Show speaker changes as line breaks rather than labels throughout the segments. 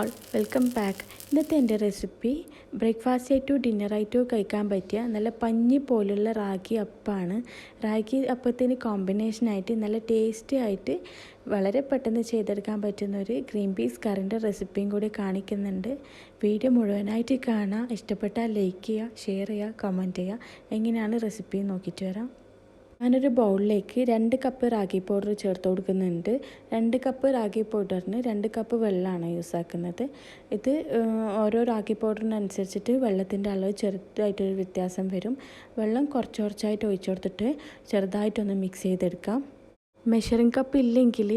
All welcome back. ഇന്നത്തെ എൻ്റെ recipe breakfast ആയിട്ടോ ഡിന്നറായിട്ടോ കഴിക്കാൻ പറ്റിയ നല്ല പഞ്ഞി പോലുള്ള റാഗി അപ്പമാണ്. റാഗി അപ്പത്തിന് കോമ്പിനേഷനായിട്ട് നല്ല ടേസ്റ്റി ആയിട്ട് വളരെ പെട്ടെന്ന് ചെയ്തെടുക്കാൻ പറ്റുന്ന ഒരു ഗ്രീൻ പീസ് കറിൻ്റെ റെസിപ്പിയും കൂടി കാണിക്കുന്നുണ്ട്. വീഡിയോ മുഴുവനായിട്ട് കാണാം. ഇഷ്ടപ്പെട്ടാൽ ലൈക്ക് ചെയ്യുക, ഷെയർ ചെയ്യുക, കമൻറ്റ് ചെയ്യുക. എങ്ങനെയാണ് റെസിപ്പി നോക്കിയിട്ട് വരാം. ഞാനൊരു ബൗളിലേക്ക് 2 കപ്പ് റാഗി പൗഡർ ചേർത്ത് കൊടുക്കുന്നുണ്ട്. 2 കപ്പ് റാഗി പൗഡറിന് 2 കപ്പ് വെള്ളമാണ് യൂസ് ആക്കുന്നത്. ഇത് ഓരോ റാഗി പൗഡറിനനുസരിച്ചിട്ട് വെള്ളത്തിൻ്റെ അളവ് ചെറുതായിട്ടൊരു വ്യത്യാസം വരും. വെള്ളം കുറച്ച് കുറച്ചായിട്ട് ഒഴിച്ചു കൊടുത്തിട്ട് ചെറുതായിട്ടൊന്ന് മിക്സ് ചെയ്തെടുക്കാം. മെഷറിംഗ് കപ്പ് ഇല്ലെങ്കിൽ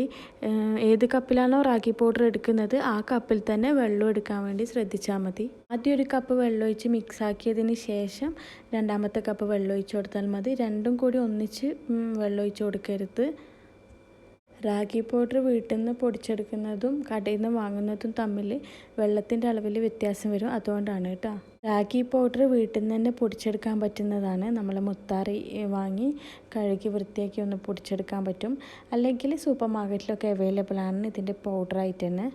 ഏത് കപ്പിലാണോ റാഗി പൗഡർ എടുക്കുന്നത് ആ കപ്പിൽ തന്നെ വെള്ളം എടുക്കാൻ വേണ്ടി ശ്രദ്ധിച്ചാൽ മതി. ആദ്യം 1 കപ്പ് വെള്ളം ഒഴിച്ച് മിക്സ് ആക്കിയതിന് ശേഷം രണ്ടാമത്തെ കപ്പ് വെള്ളം ഒഴിച്ച് കൊടുത്താൽ മതി. രണ്ടും കൂടി ഒന്നിച്ച് വെള്ളം ഒഴിച്ച് കൊടുക്കരുത്. റാഗി പൗഡർ വീട്ടിൽ നിന്ന് പൊടിച്ചെടുക്കുന്നതും കടയിൽ നിന്ന് വാങ്ങുന്നതും തമ്മിൽ വെള്ളത്തിൻ്റെ അളവിൽ വ്യത്യാസം വരും. അതുകൊണ്ടാണ് കേട്ടോ. റാഗി പൗഡർ വീട്ടിൽ നിന്ന് തന്നെ പൊടിച്ചെടുക്കാൻ പറ്റുന്നതാണ്. നമ്മൾ മുത്താറി വാങ്ങി കഴുകി വൃത്തിയാക്കി ഒന്ന് പൊടിച്ചെടുക്കാൻ പറ്റും. അല്ലെങ്കിൽ സൂപ്പർ മാർക്കറ്റിലൊക്കെ അവൈലബിൾ ആണ് ഇതിൻ്റെ പൗഡറായിട്ട് തന്നെ.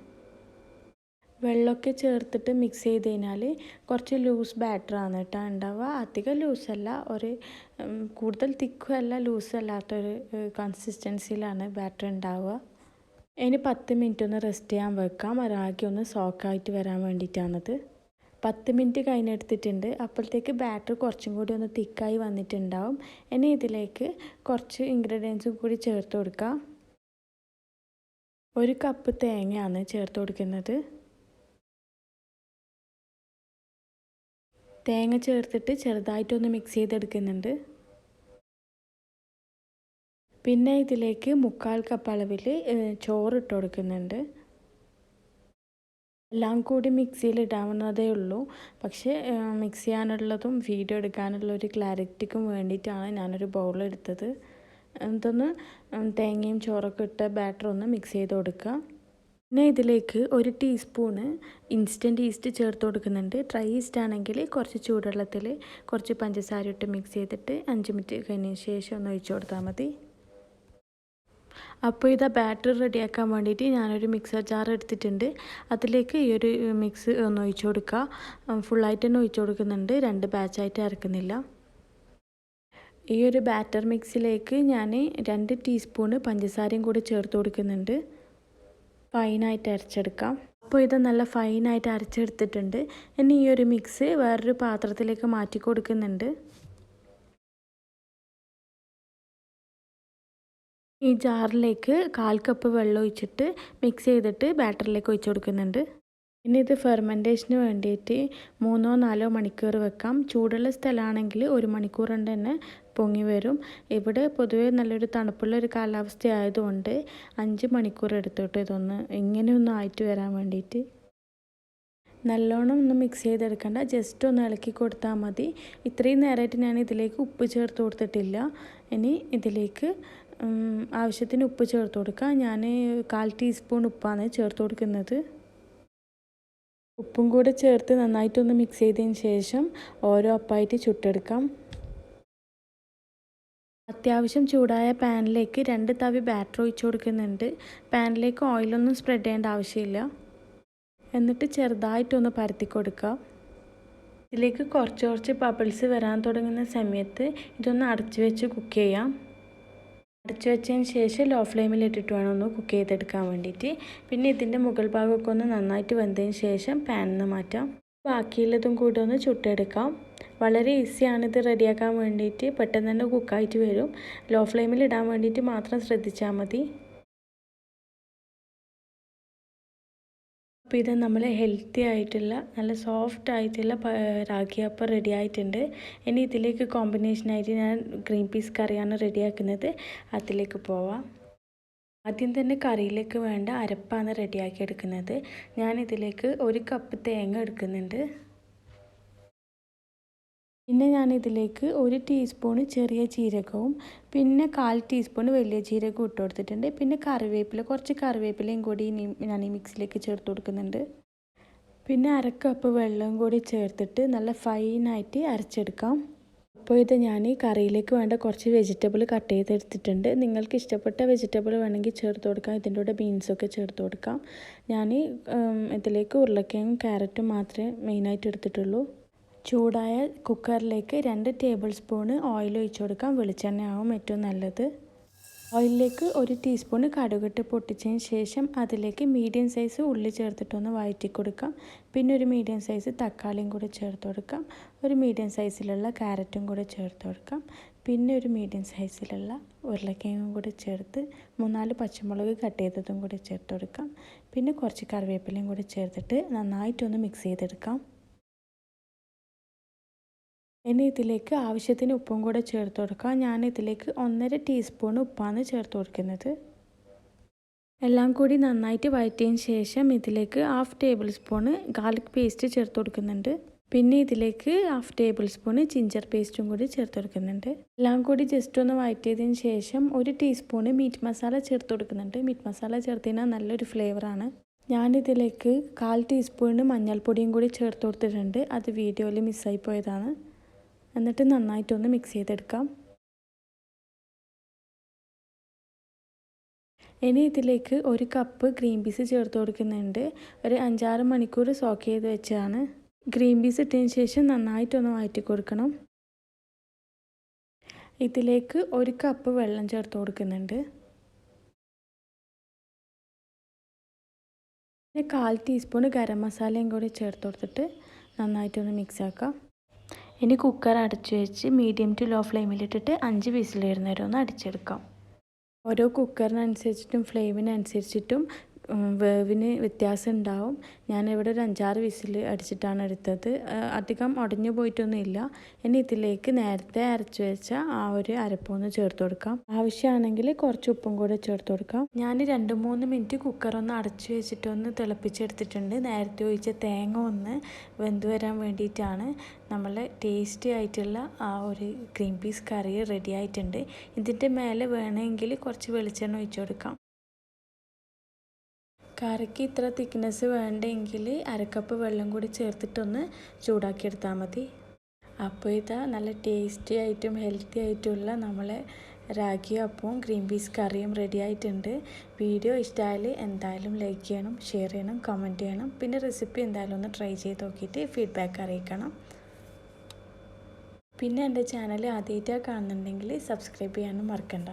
വെള്ളമൊക്കെ ചേർത്തിട്ട് മിക്സ് ചെയ്ത് കഴിഞ്ഞാൽ കുറച്ച് ലൂസ് ബാറ്ററാണ് കേട്ടോ ഉണ്ടാവുക. അധികം ലൂസല്ല, ഒരു കൂടുതൽ തിക്കും അല്ല ലൂസും അല്ലാത്തൊരു കൺസിസ്റ്റൻസിയിലാണ് ബാറ്റർ ഉണ്ടാവുക. ഇനി 10 മിനിറ്റ് ഒന്ന് റെസ്റ്റ് ചെയ്യാൻ വെക്കാം. റാഗി ഒന്ന് സോക്കായിട്ട് വരാൻ വേണ്ടിയിട്ടാണത്. 10 മിനിറ്റ് കഴിഞ്ഞെടുത്തിട്ടുണ്ട്. അപ്പോഴത്തേക്ക് ബാറ്റർ കുറച്ചും കൂടി ഒന്ന് തിക്കായി വന്നിട്ടുണ്ടാവും. ഇനി ഇതിലേക്ക് കുറച്ച് ഇൻഗ്രീഡിയൻസും കൂടി ചേർത്ത് കൊടുക്കാം. 1 കപ്പ് തേങ്ങയാണ് ചേർത്ത് കൊടുക്കുന്നത്. തേങ്ങ ചേർത്തിട്ട് ചെറുതായിട്ടൊന്ന് മിക്സ് ചെയ്തെടുക്കുന്നുണ്ട്. പിന്നെ ഇതിലേക്ക് 1/4 കപ്പ് അളവിൽ ചോറിട്ട് കൊടുക്കുന്നുണ്ട്. എല്ലാം കൂടി മിക്സിയിൽ ഇടാവുന്നതേ ഉള്ളൂ. പക്ഷേ മിക്സ് ചെയ്യാനുള്ളതും വീഡിയോ എടുക്കാനുള്ള ഒരു ക്ലാരിറ്റിക്കും വേണ്ടിയിട്ടാണ് ഞാനൊരു ബൗളെടുത്തത്. ഇതൊന്ന് തേങ്ങയും ചോറൊക്കെ ഇട്ട ബാറ്റർ ഒന്ന് മിക്സ് ചെയ്ത് കൊടുക്കുക. പിന്നെ ഇതിലേക്ക് 1 ടീസ്പൂണ് ഇൻസ്റ്റൻറ്റ് ഈസ്റ്റ് ചേർത്ത് കൊടുക്കുന്നുണ്ട്. ഡ്രൈ ഈസ്റ്റ് ആണെങ്കിൽ കുറച്ച് ചൂടുവെള്ളത്തിൽ കുറച്ച് പഞ്ചസാര ഇട്ട് മിക്സ് ചെയ്തിട്ട് 5 മിനിറ്റ് കഴിഞ്ഞതിന് ശേഷം ഒന്ന് ഒഴിച്ചു കൊടുത്താൽ മതി. അപ്പോൾ ഇതാ ബാറ്റർ റെഡിയാക്കാൻ വേണ്ടിയിട്ട് ഞാനൊരു മിക്സർ ജാർ എടുത്തിട്ടുണ്ട്. അതിലേക്ക് ഈ ഒരു മിക്സ് ഒന്ന് ഒഴിച്ചു കൊടുക്കുക. ഫുള്ളായിട്ട് തന്നെ ഒഴിച്ചു കൊടുക്കുന്നുണ്ട്, 2 ബാച്ചായിട്ട് ഇറക്കുന്നില്ല. ഈ ഒരു ബാറ്റർ മിക്സിലേക്ക് ഞാൻ 2 ടീസ്പൂണ് പഞ്ചസാരയും കൂടി ചേർത്ത് കൊടുക്കുന്നുണ്ട്. ഫൈനായിട്ട് അരച്ചെടുക്കാം. അപ്പോൾ ഇത് നല്ല ഫൈനായിട്ട് അരച്ചെടുത്തിട്ടുണ്ട്. ഇനി ഈ ഒരു മിക്സ് വേറൊരു പാത്രത്തിലേക്ക് മാറ്റി കൊടുക്കുന്നുണ്ട്. ഈ ജാറിലേക്ക് 1/4 കപ്പ് വെള്ളം ഒഴിച്ചിട്ട് മിക്സ് ചെയ്തിട്ട് ബാറ്ററിലേക്ക് ഒഴിച്ചു കൊടുക്കുന്നുണ്ട്. ഇനി ഇത് ഫെർമെൻറ്റേഷന് വേണ്ടിയിട്ട് 3-4 മണിക്കൂർ വെക്കാം. ചൂടുള്ള സ്ഥലമാണെങ്കിൽ 1 മണിക്കൂർ കൊണ്ട് തന്നെ പൊങ്ങി വരും. ഇവിടെ പൊതുവേ നല്ലൊരു തണുപ്പുള്ള ഒരു കാലാവസ്ഥ ആയതുകൊണ്ട് 5 മണിക്കൂർ എടുത്തോട്ട് ഇതൊന്ന് ഇങ്ങനെയൊന്നും ആയിട്ട് വരാൻ വേണ്ടിയിട്ട്. നല്ലോണം ഒന്ന് മിക്സ് ചെയ്തെടുക്കണ്ട, ജസ്റ്റ് ഒന്ന് ഇളക്കി കൊടുത്താൽ മതി. ഇത്രയും നേരമായിട്ട് ഞാൻ ഇതിലേക്ക് ഉപ്പ് ചേർത്ത് കൊടുത്തിട്ടില്ല. ഇനി ഇതിലേക്ക് ആവശ്യത്തിന് ഉപ്പ് ചേർത്ത് കൊടുക്കുക. ഞാൻ 1/4 ടീസ്പൂൺ ഉപ്പാണ് ചേർത്ത് കൊടുക്കുന്നത്. ഉപ്പും കൂടെ ചേർത്ത് നന്നായിട്ടൊന്ന് മിക്സ് ചെയ്തതിന് ശേഷം ഓരോ അപ്പമായിട്ട് ചുട്ടെടുക്കാം. അത്യാവശ്യം ചൂടായ പാനിലേക്ക് 2 തവി ബാറ്റർ ഒഴിച്ചു കൊടുക്കുന്നുണ്ട്. പാനിലേക്ക് ഓയിലൊന്നും സ്പ്രെഡ് ചെയ്യേണ്ട ആവശ്യമില്ല. എന്നിട്ട് ചെറുതായിട്ടൊന്ന് പരത്തി കൊടുക്കുക. ഇതിലേക്ക് കുറച്ച് ബബിൾസ് വരാൻ തുടങ്ങുന്ന സമയത്ത് ഇതൊന്ന് അടച്ചു വെച്ച് കുക്ക് ചെയ്യാം. അടച്ചു വെച്ചതിന് ശേഷം ലോ ഫ്ലെയിമിൽ ഇട്ടിട്ട് വേണം ഒന്ന് കുക്ക് ചെയ്തെടുക്കാൻ വേണ്ടിയിട്ട്. പിന്നെ ഇതിൻ്റെ മുകൾ ഭാഗമൊക്കെ ഒന്ന് നന്നായിട്ട് വെന്തതിന് ശേഷം പാനിൽ നിന്ന് മാറ്റാം. ബാക്കിയുള്ളതും കൂടി ഒന്ന് ചുട്ടെടുക്കാം. വളരെ ഈസിയാണ് ഇത് റെഡിയാക്കാൻ വേണ്ടിയിട്ട്. പെട്ടെന്ന് തന്നെ കുക്കായിട്ട് വരും. ലോ ഫ്ലെയിമിൽ ഇടാൻ വേണ്ടിയിട്ട് മാത്രം ശ്രദ്ധിച്ചാൽ മതി. അപ്പോൾ ഇത് നമ്മൾ ഹെൽത്തി ആയിട്ടുള്ള നല്ല സോഫ്റ്റ് ആയിട്ടുള്ള റാഗി അപ്പം റെഡി ആയിട്ടുണ്ട്. ഇനി ഇതിലേക്ക് കോമ്പിനേഷനായിട്ട് ഞാൻ ഗ്രീൻ പീസ് കറിയാണ് റെഡിയാക്കുന്നത്. അതിലേക്ക് പോവാം. ആദ്യം തന്നെ കറിയിലേക്ക് വേണ്ട അരപ്പാണ് റെഡിയാക്കി എടുക്കുന്നത്. ഞാനിതിലേക്ക് 1 കപ്പ് തേങ്ങ എടുക്കുന്നുണ്ട്. പിന്നെ ഞാനിതിലേക്ക് 1 ടീസ്പൂണ് ചെറിയ ജീരകവും പിന്നെ 1/4 ടീസ്പൂണ് വലിയ ജീരകവും ഇട്ട് കൊടുത്തിട്ടുണ്ട്. പിന്നെ കുറച്ച് കറിവേപ്പിലയും കൂടി ഞാൻ ഈ മിക്സിലേക്ക് ചേർത്ത് കൊടുക്കുന്നുണ്ട്. പിന്നെ 1/2 കപ്പ് വെള്ളവും കൂടി ചേർത്തിട്ട് നല്ല ഫൈനായിട്ട് അരച്ചെടുക്കാം. അപ്പോൾ ഇത് ഞാൻ കറിയിലേക്ക് വേണ്ട കുറച്ച് വെജിറ്റബിൾ കട്ട് ചെയ്തെടുത്തിട്ടുണ്ട്. നിങ്ങൾക്ക് ഇഷ്ടപ്പെട്ട വെജിറ്റബിൾ വേണമെങ്കിൽ ചേർത്ത് കൊടുക്കാം. ഇതിൻ്റെ കൂടെ ബീൻസൊക്കെ ചേർത്ത് കൊടുക്കാം. ഞാൻ ഇതിലേക്ക് ഉരുളക്കിഴങ്ങും ക്യാരറ്റും മാത്രമേ മെയിനായിട്ട് എടുത്തിട്ടുള്ളൂ. ചൂടായ കുക്കറിലേക്ക് 2 ടേബിൾ സ്പൂൺ ഓയിൽ ഒഴിച്ച് കൊടുക്കാം. വെളിച്ചെണ്ണയാവും ഏറ്റവും നല്ലത്. ഓയിലിലേക്ക് 1 ടീസ്പൂൺ കടുകിട്ട് പൊട്ടിച്ചതിന് ശേഷം അതിലേക്ക് മീഡിയം സൈസ് ഉള്ളി ചേർത്തിട്ടൊന്ന് വഴറ്റി കൊടുക്കാം. പിന്നെ ഒരു മീഡിയം സൈസ് തക്കാളിയും കൂടി ചേർത്ത് കൊടുക്കാം. ഒരു മീഡിയം സൈസിലുള്ള ക്യാരറ്റും കൂടി ചേർത്ത് കൊടുക്കാം. പിന്നെ ഒരു മീഡിയം സൈസിലുള്ള ഉരുളക്കിഴങ്ങും കൂടി ചേർത്ത് 3-4 പച്ചമുളക് കട്ട് ചെയ്തതും കൂടി ചേർത്ത് കൊടുക്കാം. പിന്നെ കുറച്ച് കറിവേപ്പിലയും കൂടി ചേർത്തിട്ട് നന്നായിട്ടൊന്ന് മിക്സ് ചെയ്തെടുക്കാം. ഇനി ഇതിലേക്ക് ആവശ്യത്തിന് ഉപ്പും കൂടെ ചേർത്ത് കൊടുക്കാം. ഞാൻ ഇതിലേക്ക് 1.5 ടീസ്പൂൺ ഉപ്പാണ് ചേർത്ത് കൊടുക്കുന്നത്. എല്ലാം കൂടി നന്നായിട്ട് വഴറ്റിയതിന് ശേഷം ഇതിലേക്ക് 1/2 ടേബിൾ സ്പൂൺ ഗാർലിക് പേസ്റ്റ് ചേർത്ത് കൊടുക്കുന്നുണ്ട്. പിന്നെ ഇതിലേക്ക് 1/2 ടേബിൾ സ്പൂൺ ജിഞ്ചർ പേസ്റ്റും കൂടി ചേർത്ത് കൊടുക്കുന്നുണ്ട്. എല്ലാം കൂടി ജസ്റ്റ് ഒന്ന് വഴറ്റിയതിന് ശേഷം 1 ടീസ്പൂൺ മീറ്റ് മസാല ചേർത്ത് കൊടുക്കുന്നുണ്ട്. മീറ്റ് മസാല ചേർത്തതിനാൽ നല്ലൊരു ഫ്ലേവറാണ്. ഞാനിതിലേക്ക് 1/4 ടീസ്പൂൺ മഞ്ഞൾപ്പൊടിയും കൂടി ചേർത്ത് കൊടുത്തിട്ടുണ്ട്. അത് വീഡിയോയിൽ മിസ്സായി പോയതാണ്. എന്നിട്ട് നന്നായിട്ടൊന്ന് മിക്സ് ചെയ്തെടുക്കാം. ഇനി ഇതിലേക്ക് 1 കപ്പ് ഗ്രീൻ പീസ് ചേർത്ത് കൊടുക്കുന്നുണ്ട്. ഒരു 5-6 മണിക്കൂർ സോക്ക് ചെയ്ത് വെച്ചതാണ്. ഗ്രീൻ പീസ് ഇട്ടതിന് ശേഷം നന്നായിട്ടൊന്ന് വഴറ്റി കൊടുക്കണം. ഇതിലേക്ക് 1 കപ്പ് വെള്ളം ചേർത്ത് കൊടുക്കുന്നുണ്ട്. പിന്നെ 1/4 ടീസ്പൂൺ ഗരം മസാലയും കൂടി ചേർത്ത് കൊടുത്തിട്ട് നന്നായിട്ടൊന്ന് മിക്സ് ആക്കാം. ഇനി കുക്കർ അടച്ചു വെച്ച് മീഡിയം ടു ലോ ഫ്ലെയിമിലിട്ടിട്ട് 5 വിസിൽ വരുന്നവരെ ഒന്ന് അടിച്ചെടുക്കാം. ഓരോ കുക്കറിനനുസരിച്ചിട്ടും ഫ്ലെയിമിനനുസരിച്ചിട്ടും വേവിന് വ്യത്യാസം ഉണ്ടാവും. ഞാനിവിടെ ഒരു 5-6 വിസിൽ അടിച്ചിട്ടാണ് എടുത്തത്. അധികം ഉടഞ്ഞു പോയിട്ടൊന്നുമില്ല. ഇനി ഇതിലേക്ക് നേരത്തെ അരച്ചു വെച്ച ആ ഒരു അരപ്പൊന്ന് ചേർത്ത് കൊടുക്കാം. ആവശ്യമാണെങ്കിൽ കുറച്ച് ഉപ്പും കൂടെ ചേർത്ത് കൊടുക്കാം. ഞാൻ 2-3 മിനിറ്റ് കുക്കറൊന്ന് അടച്ചു വെച്ചിട്ടൊന്ന് തിളപ്പിച്ചെടുത്തിട്ടുണ്ട്. നേരത്തെ ഒഴിച്ച തേങ്ങ ഒന്ന് വെന്ത് വരാൻ വേണ്ടിയിട്ടാണ്. നമ്മൾ ടേസ്റ്റി ആയിട്ടുള്ള ആ ഒരു ഗ്രീൻ പീസ് കറി റെഡി ആയിട്ടുണ്ട്. ഇതിൻ്റെ മേലെ വേണമെങ്കിൽ കുറച്ച് വെളിച്ചെണ്ണ ഒഴിച്ചു കൊടുക്കാം. കറിക്ക് ഇത്ര തിക്നെസ് വേണ്ടെങ്കിൽ 1/2 കപ്പ് വെള്ളം കൂടി ചേർത്തിട്ടൊന്ന് ചൂടാക്കിയെടുത്താൽ മതി. അപ്പോൾ ഇതാ നല്ല ടേസ്റ്റി ആയിട്ടും ഹെൽത്തി ആയിട്ടുള്ള നമ്മളെ റാഗി അപ്പവും ഗ്രീൻ പീസ് കറിയും റെഡി ആയിട്ടുണ്ട്. വീഡിയോ ഇഷ്ടമായാൽ എന്തായാലും ലൈക്ക് ചെയ്യണം, ഷെയർ ചെയ്യണം, കമൻറ്റ് ചെയ്യണം. പിന്നെ റെസിപ്പി എന്തായാലും ഒന്ന് ട്രൈ ചെയ്ത് നോക്കിയിട്ട് ഫീഡ്ബാക്ക് അറിയിക്കണം. പിന്നെ എൻ്റെ ചാനൽ ആദ്യമായിട്ടാണ് കാണുന്നുണ്ടെങ്കിൽ സബ്സ്ക്രൈബ് ചെയ്യാനും മറക്കണ്ട.